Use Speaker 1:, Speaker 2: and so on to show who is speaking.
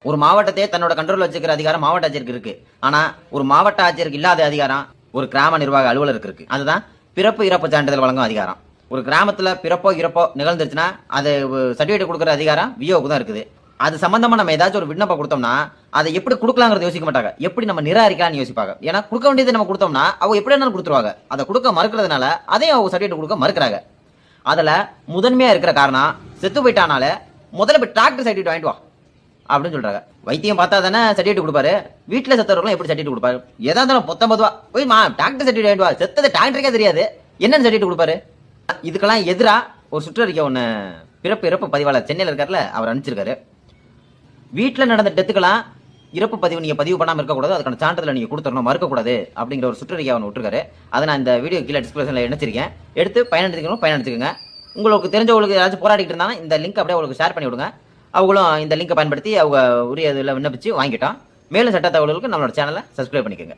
Speaker 1: ஒரு மாவட்டத்தையே தன்னோட கண்ட்ரோல் வச்சுக்கிற அதிகாரம் மாவட்ட ஆட்சியருக்கு இருக்கு. ஆனா ஒரு மாவட்ட ஆட்சியருக்கு இல்லாத அதிகாரம் ஒரு கிராம நிர்வாக அலுவலருக்கு இருக்கு. அதுதான் பிறப்பு இறப்பு சான்றிதழ் வழங்கும் அதிகாரம். ஒரு கிராமத்துல பிறப்போ இறப்போ நிகழ்ந்துருச்சுன்னா அது சர்டிபிகேட் கொடுக்குற அதிகாரம் விஓக்கு தான் இருக்குது. அது சம்பந்தமா நம்ம ஏதாச்சும் ஒரு விண்ணப்பம் கொடுத்தோம்னா அதை எப்படி கொடுக்கலாங்கிறத யோசிக்க மாட்டாங்க. எப்படி நம்ம நிராகரிக்கலாம்னு யோசிப்பாங்க. ஏன்னா கொடுக்க வேண்டியதை நம்ம கொடுத்தோம்னா அவங்க எப்படி வேணாலும் கொடுத்துருவாங்க. அதை கொடுக்க மறுக்கிறதுனால அதையும் அவங்க சர்டிபிகேட் கொடுக்க மறுக்கிறாங்க. அதுல முதன்மையா இருக்கிற காரணம் செத்து போயிட்டானால முதல்ல போய் டாக்டர் சர்டிபிகேட் வாங்கிட்டு வா அப்படின்னு சொல்றாங்க. வைத்தியம் பார்த்தா தானே சர்டிபிகேட் கொடுப்பாரு. வீட்டுல செத்தவர்களும் எப்படி சர்டிபிகேட் கொடுப்பாரு? ஏதா இருந்தாலும் 19 ரூபா போய் டாக்டர் சர்டிபிகேட் வாங்கிட்டு வா. செத்தது டாக்டருக்கே தெரியாது என்னன்னு சர்டிபிகேட் கொடுப்பாரு. இதுக்கெல்லாம் எதிரா ஒரு சுற்றறிக்கை ஒண்ணு பிறப்பு இறப்பு பதிவாளர் சென்னையில் இருக்காருல அவர் அனுப்பிச்சிருக்காரு. வீட்டுல நடந்த டெத்துக்கெல்லாம் இறப்பு பதிவு நீங்க பதிவு பண்ணாம இருக்கக்கூடாது, அதுக்கான சான்றிதழ் நீங்க கொடுத்துடணும், மறுக்கக்கூடாது அப்படிங்கிற ஒரு சுற்றறிக்கை அவன் விட்டுருக்காரு. அதை நான் இந்த வீடியோ கீழே டிஸ்கிரிப்ஷன்ல இணைச்சிருக்கேன். எடுத்து பயனெடுத்துக்கோங்க. உங்களுக்கு தெரிஞ்சவங்களுக்கு ஏதாச்சும் போராடிட்டு இருந்தாலும் இந்த லிங்க் அப்படியே உங்களுக்கு ஷேர் பண்ணி விடுங்க. அவங்களும் இந்த லிங்கை பயன்படுத்தி அவங்க உரிய இதில் விண்ணப்பிச்சு வாங்கிட்டோம். மேலும் சட்ட தகவல்களுக்கு நம்மளோட சேனலை சப்ஸ்கிரைப் பண்ணிக்கோங்க.